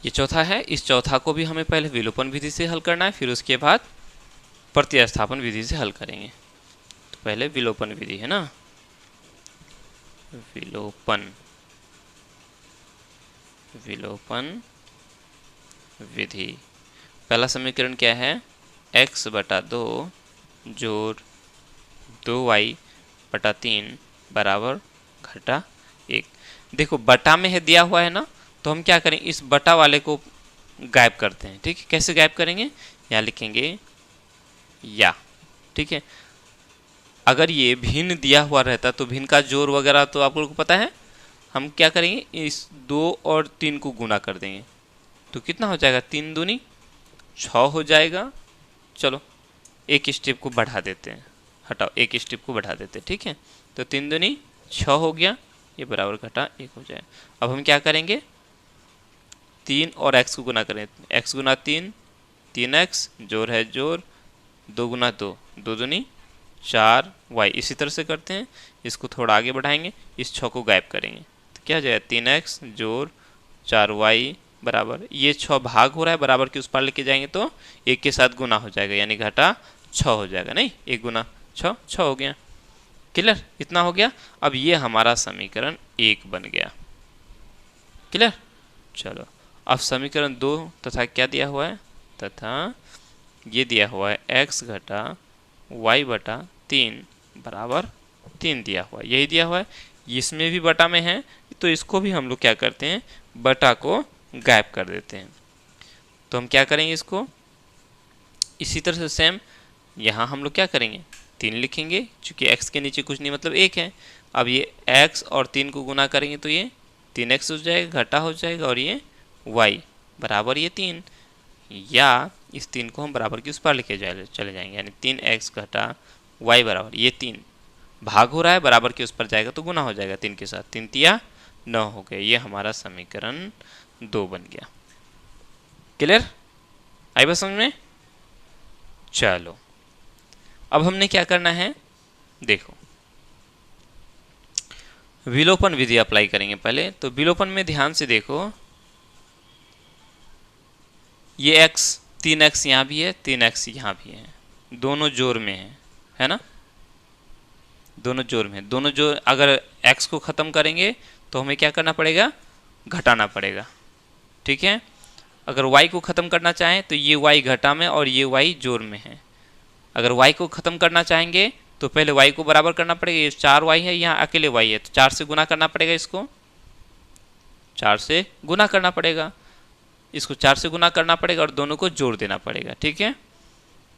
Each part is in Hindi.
ये चौथा है। इस चौथा को भी हमें पहले विलोपन विधि से हल करना है, फिर उसके बाद प्रतिस्थापन विधि से हल करेंगे। तो पहले विलोपन विधि है ना, विलोपन विलोपन विधि। पहला समीकरण क्या है, x बटा 2 जोड़ 2y बटा 3 बराबर घटा 1। देखो बटा में है दिया हुआ है ना, तो हम क्या करें, इस बटा वाले को गायब करते हैं। ठीक है, कैसे गायब करेंगे, यहाँ लिखेंगे या। ठीक है, अगर ये भिन्न दिया हुआ रहता तो भिन्न का जोड़ वगैरह तो आप लोगों को पता है, हम क्या करेंगे, इस 2 और 3 को गुना कर देंगे तो कितना हो जाएगा, 3 दूनी 6 हो जाएगा। चलो एक स्टेप को बढ़ा देते हैं, हटाओ एक स्टेप को बढ़ा देते हैं। ठीक है, तो 3 दूनी 6 हो गया, ये बराबर घटा 1 हो जाए। अब हम क्या करेंगे, 3 और x को गुना करें, x गुना 3 3x जोड़ है जोड़, 2 गुना 2 2 दूनी 4 y। इसी तरह से करते हैं, इसको थोड़ा आगे बढ़ाएंगे, इस 6 को गायब करेंगे तो क्या हो जाएगा, 3x जोड़ 4y बराबर, ये 6 भाग हो रहा है, बराबर के उस पार लेके जाएंगे तो 1 के साथ गुना हो जाएगा, यानी घटा 6 हो जाएगा। नहीं, 1 गुना 6 6 हो गया। क्लियर, इतना हो गया। अब ये हमारा समीकरण 1 बन गया। क्लियर, चलो अब समीकरण 2 तथा क्या दिया हुआ है, तथा ये दिया हुआ है x घटा y बटा 3 बराबर 3 दिया हुआ है, यही दिया हुआ है। इसमें भी बटा में है, तो इसको भी हम लोग क्या करते हैं, बटा को गायब कर देते हैं। तो हम क्या करेंगे, इसको इसी तरह से सेम यहाँ हम लोग क्या करेंगे, 3 लिखेंगे, चूँकि x के नीचे कुछ नहीं मतलब 1 है। अब ये x और 3 को गुना करेंगे तो ये 3x हो जाएगा, घटा हो जाएगा, और ये y बराबर ये 3, या इस 3 को हम बराबर की उस पार लेके चले जाएंगे, यानी 3x घटा y बराबर ये 3 भाग हो रहा है, बराबर के उस पर जाएगा तो गुना हो जाएगा 3 के साथ, 3 तिया 9 हो गया। ये हमारा समीकरण 2 बन गया। क्लियर, आई बात समझ में। चलो अब हमने क्या करना है, देखो विलोपन विधि अप्लाई करेंगे पहले। तो विलोपन में ध्यान से देखो, ये x 3x यहाँ भी है, 3x यहाँ भी है, दोनों जोड़ में है ना, दोनों जोड़ में, दोनों जोड़। अगर x को ख़त्म करेंगे तो हमें क्या करना पड़ेगा, घटाना पड़ेगा। ठीक है, अगर y को ख़त्म करना चाहें तो ये y घटा में और ये y जोड़ में है। अगर y को ख़त्म करना चाहेंगे तो पहले y को बराबर करना पड़ेगा, ये 4y है, यहाँ अकेले y है, तो 4 से गुना करना पड़ेगा, इसको 4 से गुना करना पड़ेगा, इसको 4 से गुना करना पड़ेगा और दोनों को जोड़ देना पड़ेगा। ठीक है,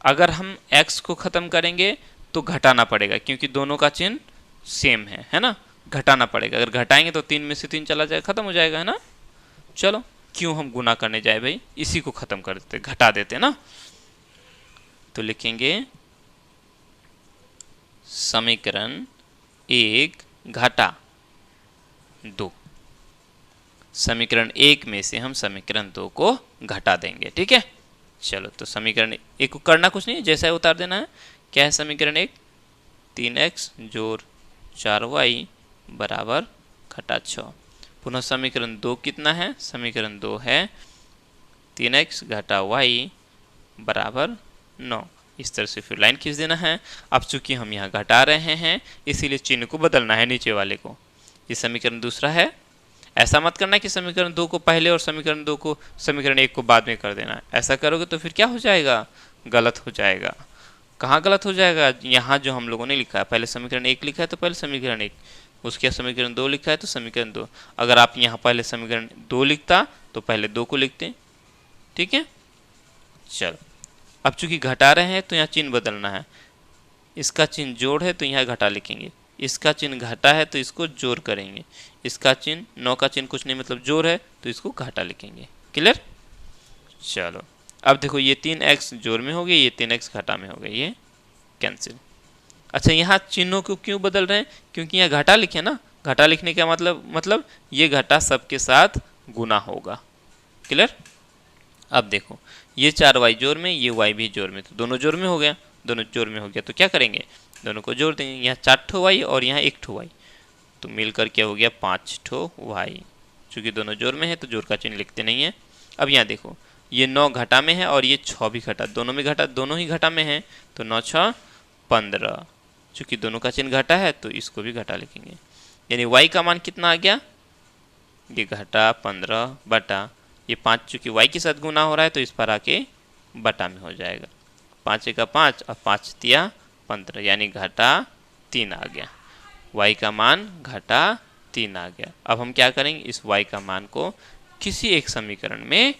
अगर हम x को ख़त्म करेंगे तो घटाना पड़ेगा, क्योंकि दोनों का चिन्ह सेम है ना, घटाना पड़ेगा। अगर घटाएंगे तो 3 में से 3 चला जाएगा, ख़त्म हो जाएगा, है ना। चलो क्यों हम गुना करने जाए भाई, इसी को ख़त्म कर देते, घटा देते ना। तो लिखेंगे समीकरण 1 घटा 2, समीकरण 1 में से हम समीकरण 2 को घटा देंगे। ठीक है, चलो तो समीकरण 1 को करना कुछ नहीं, जैसा है उतार देना है। क्या है समीकरण 1, 3x जोड़ 4y बराबर घटा 6। पुनः समीकरण 2 कितना है, समीकरण 2 है 3x घटा y बराबर 9। इस तरह से फिर लाइन खींच देना है। अब चूंकि हम यहाँ घटा रहे हैं इसीलिए चिन्ह को बदलना है नीचे वाले को। ये समीकरण दूसरा है। ऐसा मत करना कि समीकरण 2 को पहले और समीकरण 2 को समीकरण 1 को बाद में कर देना। ऐसा करोगे तो फिर क्या हो जाएगा, गलत हो जाएगा। कहाँ गलत हो जाएगा, यहाँ जो हम लोगों ने लिखा है, पहले समीकरण 1 लिखा है तो पहले समीकरण 1, उसके समीकरण 2 लिखा है तो समीकरण 2। अगर आप यहाँ पहले समीकरण 2 लिखता तो पहले 2 को लिखते। ठीक है, चलो अब चूंकि घटा रहे हैं तो यहाँ चिन्ह बदलना है। इसका चिन्ह जोड़ है तो यहाँ घटा लिखेंगे, इसका चिन्ह घटा है तो इसको जोड़ करेंगे, इसका चिन्ह 9 का चिन्ह कुछ नहीं मतलब जोड़ है तो इसको घाटा लिखेंगे। क्लियर, चलो अब देखो ये 3x जोड़ में हो गया, ये 3x घटा में हो गया, ये कैंसिल। अच्छा यहाँ चिन्हों को क्यों बदल रहे हैं, क्योंकि यहाँ घाटा लिखे ना, घाटा लिखने का मतलब ये घाटा सबके साथ गुना होगा। क्लियर, अब देखो ये 4y जोड़ में, ये y भी जोड़ में, तो दोनों जोड़ में हो गया, दोनों जोड़ में हो गया तो क्या करेंगे, दोनों को जोड़ देंगे। यहाँ 4 ठो y और यहाँ 1 ठो y, तो मिलकर क्या हो गया 5 ठो y। चूँकि दोनों जोड़ में है तो जोड़ का चिन्ह लिखते नहीं है। अब यहाँ देखो ये 9 घटा में है और ये 6 भी घटा, दोनों में घटा, दोनों ही घटा में है, तो 9 6 15। चूंकि दोनों का चिन्ह घटा है तो इसको भी घटा लिखेंगे, यानी y का मान कितना आ गया, ये घटा 15 बटा ये 5, चूंकि y के साथ गुना हो रहा है तो इस पर आके बटा में हो जाएगा, 5 का 5 और 5 तिया 15, यानी घटा 3 आ गया, y का मान घटा 3 आ गया। अब हम क्या करेंगे, इस y का मान को किसी एक समीकरण में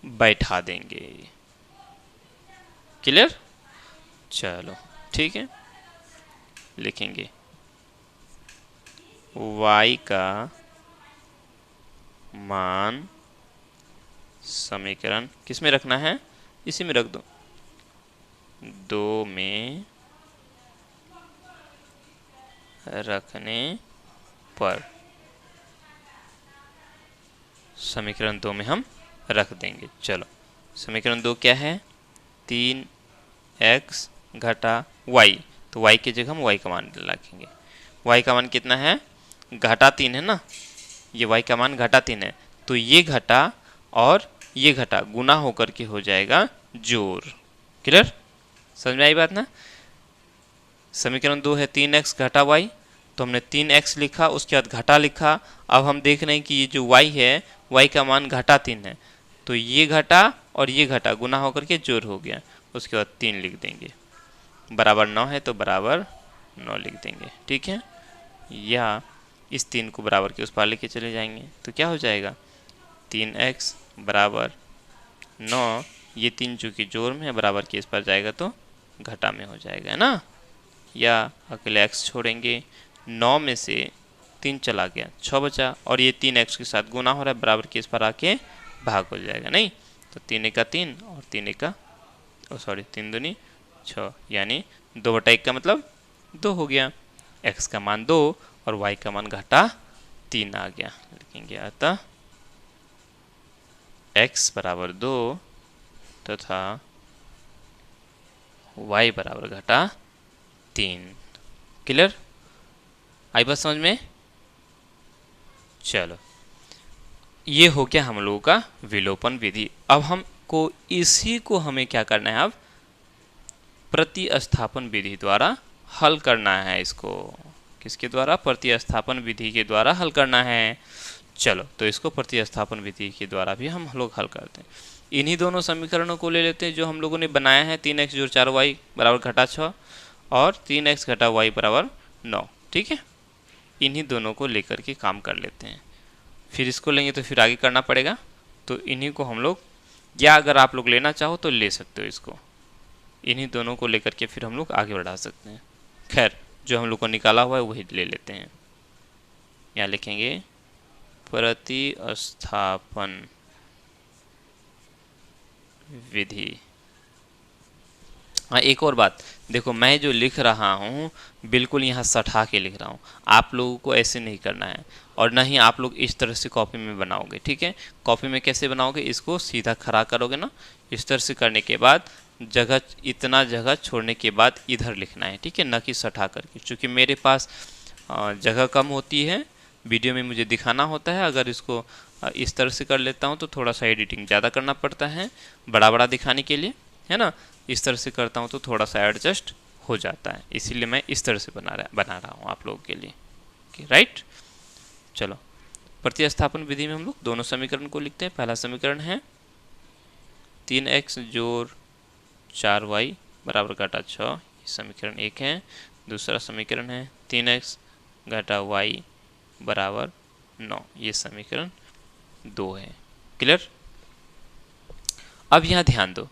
बैठा देंगे। क्लियर? चलो ठीक है, लिखेंगे y का मान समीकरण किस में रखना है, इसी में रख दो, 2 में रखने पर, समीकरण 2 में हम रख देंगे। चलो समीकरण 2 क्या है, 3x घटा y, तो y की जगह हम y का मान रखेंगे। y का मान कितना है, घटा 3 है ना, ये y का मान घटा 3 है, तो ये घटा और ये घटा गुना होकर के हो जाएगा जोड़। क्लियर? समझ में आई बात ना? समीकरण 2 है 3x घटा y, तो हमने 3x लिखा, उसके बाद घटा लिखा। अब हम देख रहे हैं कि ये जो y है, y का मान घटा 3 है, तो ये घटा और ये घटा गुना होकर के जोड़ हो गया, उसके बाद 3 लिख देंगे, बराबर 9 है तो बराबर 9 लिख देंगे। ठीक है, या इस 3 को बराबर के उस पार लेके चले जाएंगे तो क्या हो जाएगा, 3x बराबर 9, ये 3 चूँकि जोड़ में है, बराबर के इस पर जाएगा तो घटा में हो जाएगा, है ना। या अकेले x छोड़ेंगे, 9 में से 3 चला गया, 6 बचा, और ये 3x के साथ गुना हो रहा है, बराबर के इस पर आके भाग हो जाएगा, नहीं तो 3 का 3 और 3 का 3 दूनी 6, यानी 2/1 का मतलब 2 हो गया, x का मान 2 और y का मान घटा 3 आ गया। लिखेंगे अतः x बराबर 2 तथा y बराबर घटा 3। क्लियर? आई बात समझ में? चलो ये हो गया हम लोगों का विलोपन विधि। अब हमको इसी को हमें क्या करना है, अब प्रतिस्थापन विधि द्वारा हल करना है। इसको किसके द्वारा, प्रतिस्थापन विधि के द्वारा हल करना है। चलो तो इसको प्रतिस्थापन विधि के द्वारा भी हम लोग हल करते हैं। इन्हीं दोनों समीकरणों को ले लेते हैं जो हम लोगों ने बनाया है, 3x जोड़ 4y बराबर घटा 6 और 3x घटा y बराबर 9। ठीक है, इन्हीं दोनों को लेकर के काम कर लेते हैं, फिर इसको लेंगे तो फिर आगे करना पड़ेगा, तो इन्हीं को हम लोग, या अगर आप लोग लेना चाहो तो ले सकते हो इसको, इन्हीं दोनों को लेकर के फिर हम लोग आगे बढ़ा सकते हैं। खैर जो हम लोग को निकाला हुआ है वही ले लेते हैं। यहाँ लिखेंगे प्रतिस्थापन विधि। हाँ एक और बात, देखो मैं जो लिख रहा हूँ बिल्कुल यहाँ सठा के लिख रहा हूँ, आप लोगों को ऐसे नहीं करना है, और ना ही आप लोग इस तरह से कॉपी में बनाओगे। ठीक है, कॉपी में कैसे बनाओगे, इसको सीधा खड़ा करोगे ना, इस तरह से करने के बाद जगह, इतना जगह छोड़ने के बाद इधर लिखना है। ठीक है, न कि सठा करके, क्योंकि मेरे पास जगह कम होती है, वीडियो में मुझे दिखाना होता है। अगर इसको इस तरह से कर लेता हूँ तो थोड़ा सा एडिटिंग ज़्यादा करना पड़ता है बड़ा बड़ा दिखाने के लिए, है ना। इस तरह से करता हूँ तो थोड़ा सा एडजस्ट हो जाता है, इसीलिए मैं इस तरह से बना रहा हूँ आप लोगों के लिए। राइट, चलो प्रतिस्थापन विधि में हम लोग दोनों समीकरण को लिखते हैं। पहला समीकरण है 3x जोड़ 4y बराबर घटा 6, ये समीकरण 1 है। दूसरा समीकरण है 3x घटा y बराबर 9, ये समीकरण 2 है। क्लियर? अब यहाँ ध्यान दो,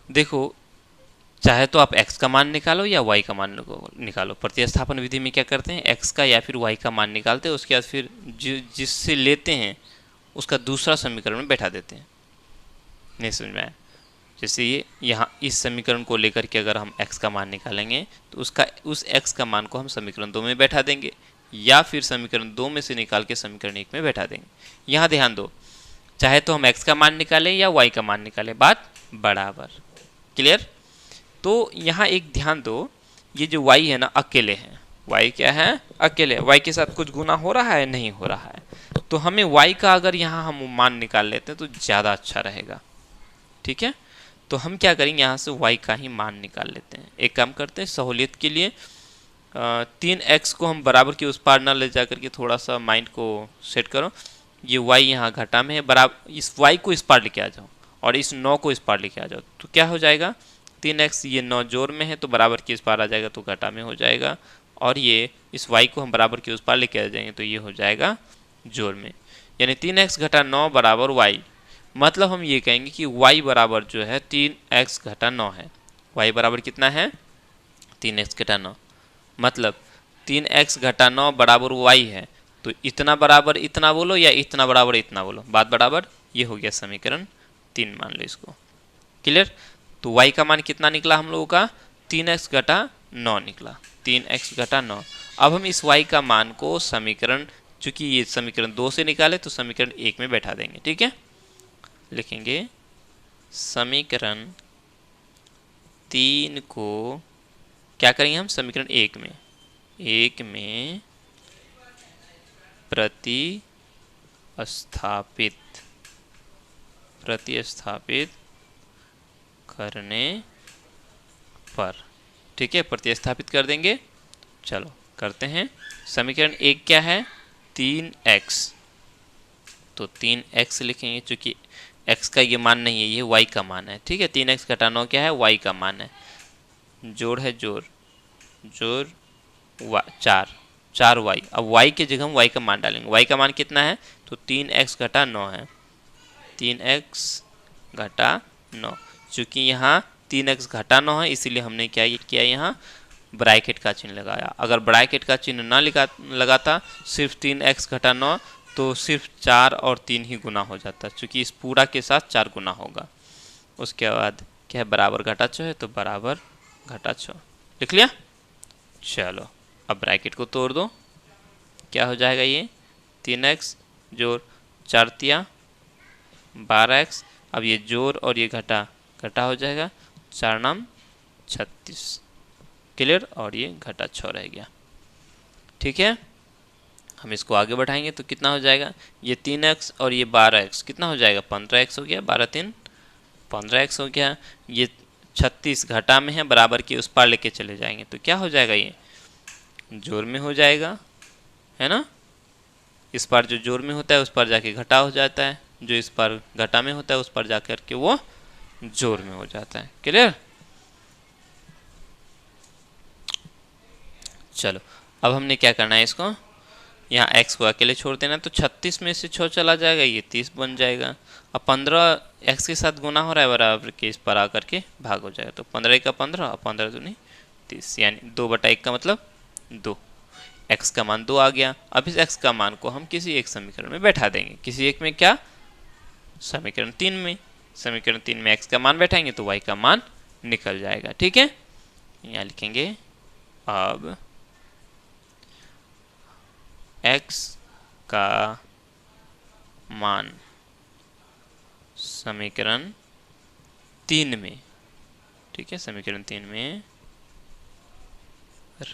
देखो चाहे तो आप x का मान निकालो या y का मान निकालो। प्रतिस्थापन विधि में क्या करते हैं, x का या फिर y का मान निकालते हैं, उसके बाद फिर जिससे लेते हैं उसका दूसरा समीकरण में बैठा देते हैं। नहीं समझ में आया? जैसे ये यहाँ इस समीकरण को लेकर के अगर हम x का मान निकालेंगे तो उस x का मान को हम समीकरण 2 में बैठा देंगे, या फिर समीकरण 2 में से निकाल के समीकरण 1 में बैठा देंगे। यहाँ ध्यान दो, चाहे तो हम x का मान निकालें या y का मान निकालें, बात बराबर। क्लियर? तो यहाँ एक ध्यान दो, ये जो y है ना अकेले है, y क्या है, अकेले। y के साथ कुछ गुना हो रहा है, नहीं हो रहा है, तो हमें y का अगर यहाँ हम मान निकाल लेते हैं तो ज़्यादा अच्छा रहेगा। ठीक है, तो हम क्या करेंगे, यहाँ से y का ही मान निकाल लेते हैं। एक काम करते हैं सहूलियत के लिए 3x को हम बराबर की उस पार ना ले जा करके थोड़ा सा माइंड को सेट करो। ये y यहाँ घटा में है, बराबर इस y को इस पार लेके आ जाओ और इस 9 को इस पार लेके आ जाओ, तो क्या हो जाएगा 3x, ये 9 जोड़ में है तो बराबर की इस पार आ जाएगा तो घटा में हो जाएगा, और ये इस y को हम बराबर की उस पार लेके आ जाएंगे तो ये हो जाएगा जोड़ में। यानी 3x घटा 9 बराबर y, मतलब हम ये कहेंगे कि y बराबर जो है 3x घटा 9 है। y बराबर कितना है 3x घटा 9, मतलब 3x घटा 9 बराबर y है। तो इतना बराबर इतना बोलो या इतना बराबर इतना बोलो, बात बराबर। ये हो गया समीकरण 3, मान लो इसको। क्लियर, तो y का मान कितना निकला हम लोगों का 3x घटा 9 निकला, 3x घटा 9। अब हम इस y का मान को समीकरण, चूंकि ये समीकरण 2 से निकाले तो समीकरण 1 में बैठा देंगे। ठीक है, लिखेंगे समीकरण 3 को क्या करेंगे हम समीकरण 1 में प्रतिस्थापित करने पर, ठीक है, प्रतिस्थापित कर देंगे। चलो करते हैं। समीकरण 1 क्या है 3x, तो 3x लिखेंगे, चूंकि x का ये मान नहीं है, ये y का मान है। ठीक है, 3x घटा 9 क्या है y का मान है, जोड़ है जोड़ 4y। अब y के जगह हम y का मान डालेंगे। y का मान कितना है तो 3x घटा 9 है, 3x घटा 9। चूँकि यहाँ 3x घटा 9 है इसीलिए हमने क्या किया, यहाँ ब्रैकेट का चिन्ह लगाया। अगर ब्रैकेट का चिन्ह ना लगाता सिर्फ 3x घटा 9 तो सिर्फ 4 और 3 ही गुना हो जाता, चूँकि इस पूरा के साथ 4 गुना होगा। उसके बाद क्या है बराबर घटा 6 है तो बराबर घटा 6 लिख लिया। चलो अब ब्रैकेट को तोड़ दो, क्या हो जाएगा ये 3x जोड़ 4 तिया 12x। अब ये जोड़ और ये घटा हो जाएगा, 4 नाम 36। क्लियर, और ये घटा 6 रह गया। ठीक है, हम इसको आगे बढ़ाएंगे तो कितना हो जाएगा, ये 3x और ये 12x कितना हो जाएगा 15x हो गया, 12 3 15x हो गया। ये 36 घटा में है, बराबर की उस पार लेके चले जाएंगे तो क्या हो जाएगा, ये जोड़ में हो जाएगा, है ना। इस पार जो जोड़ में होता है उस पर जाके घटा हो जाता है, जो इस पर घटा में होता है उस पर जाकर के वो जोड़ में हो जाता है। क्लियर, चलो अब हमने क्या करना है, इसको यहाँ x को अकेले छोड़ देना, तो 36 में से 6 चला जाएगा, ये 30 बन जाएगा। अब 15 x के साथ गुना हो रहा है, बराबर के इस पर आकर के भाग हो जाएगा, तो 15 का 15 और 15 दूनी 30, यानी 2/1 का मतलब 2। x का मान 2 आ गया। अब इस x का मान को हम किसी एक समीकरण में बैठा देंगे, किसी एक में, क्या समीकरण 3 में। समीकरण 3 में x का मान बैठाएंगे तो y का मान निकल जाएगा। ठीक है, यहाँ लिखेंगे अब x का मान समीकरण 3 में, ठीक है, समीकरण 3 में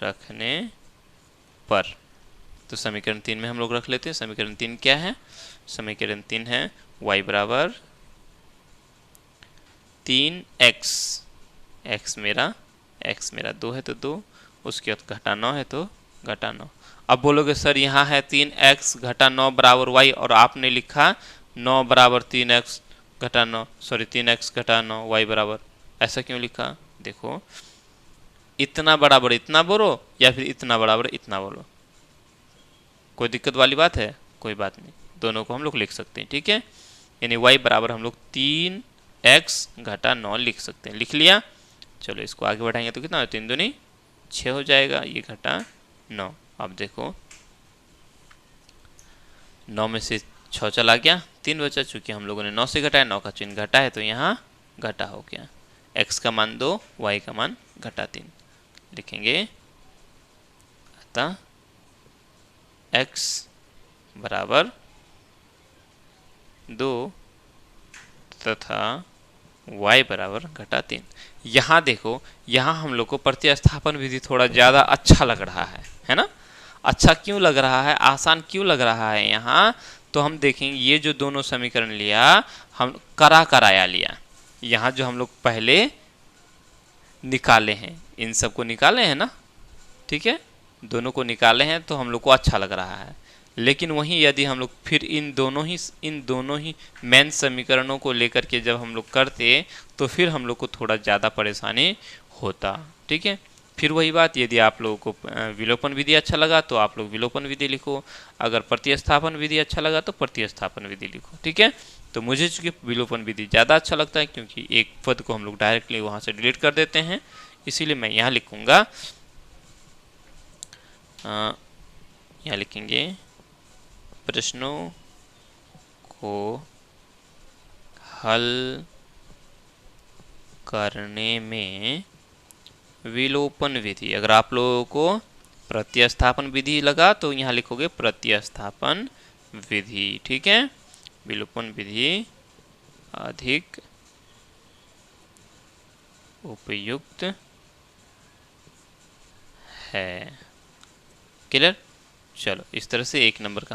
रखने पर, तो समीकरण 3 में हम लोग रख लेते हैं। समीकरण 3 क्या है, समीकरण 3 है y बराबर 3x, x मेरा 2 है तो 2, उसके बाद घटा 9 है तो घटा 9। अब बोलोगे सर यहाँ है 3x घटा 9 बराबर y और आपने लिखा 9 बराबर 3x घटा 9, सॉरी 3x घटा 9 y बराबर, ऐसा क्यों लिखा। देखो इतना बराबर इतना बोलो या फिर इतना बराबर इतना बोलो, कोई दिक्कत वाली बात है, कोई बात नहीं, दोनों को हम लोग लिख सकते हैं। ठीक है, यानी y बराबर हम लोग 3x घटा 9 लिख सकते हैं। लिख लिया, चलो इसको आगे बढ़ाएंगे तो कितना हो, 3 दूनी 6 हो जाएगा, ये घटा 9। अब देखो 9 में से 6 चला गया, 3 बचा, चूंकि हम लोगों ने 9 से घटाया, 9 का चिन्ह घटा है तो यहाँ घटा हो गया। x का मान 2, y का मान घटा 3 लिखेंगे, अतः x बराबर 2 तथा y बराबर घटा 3। यहाँ देखो, यहाँ हम लोग को प्रतिस्थापन विधि थोड़ा ज़्यादा अच्छा लग रहा है ना। अच्छा क्यों लग रहा है, आसान क्यों लग रहा है यहाँ, तो हम देखेंगे ये जो दोनों समीकरण लिया हम कराया लिया। यहाँ जो हम लोग पहले निकाले हैं, इन सब को निकाले हैं ना, ठीक है, दोनों को निकाले हैं तो हम लोग को अच्छा लग रहा है। लेकिन वहीं यदि हम लोग फिर इन दोनों ही मेन समीकरणों को लेकर के जब हम लोग करते तो फिर हम लोग को थोड़ा ज़्यादा परेशानी होता। ठीक है, फिर वही बात, यदि आप लोगों को विलोपन विधि अच्छा लगा तो आप लोग विलोपन विधि लिखो, अगर प्रतिस्थापन विधि अच्छा लगा तो प्रतिस्थापन विधि लिखो। ठीक है, तो मुझे चूंकि विलोपन विधि ज़्यादा अच्छा लगता है क्योंकि एक पद को हम लोग डायरेक्टली वहाँ से डिलीट कर देते हैं, इसीलिए मैं यहाँ लिखूँगा, यहाँ लिखेंगे प्रश्नों को हल करने में विलोपन विधि। अगर आप लोगों को प्रतिस्थापन विधि लगा तो यहाँ लिखोगे प्रतिस्थापन विधि। ठीक है, विलोपन विधि अधिक उपयुक्त है। क्लियर, चलो इस तरह से 1 नंबर का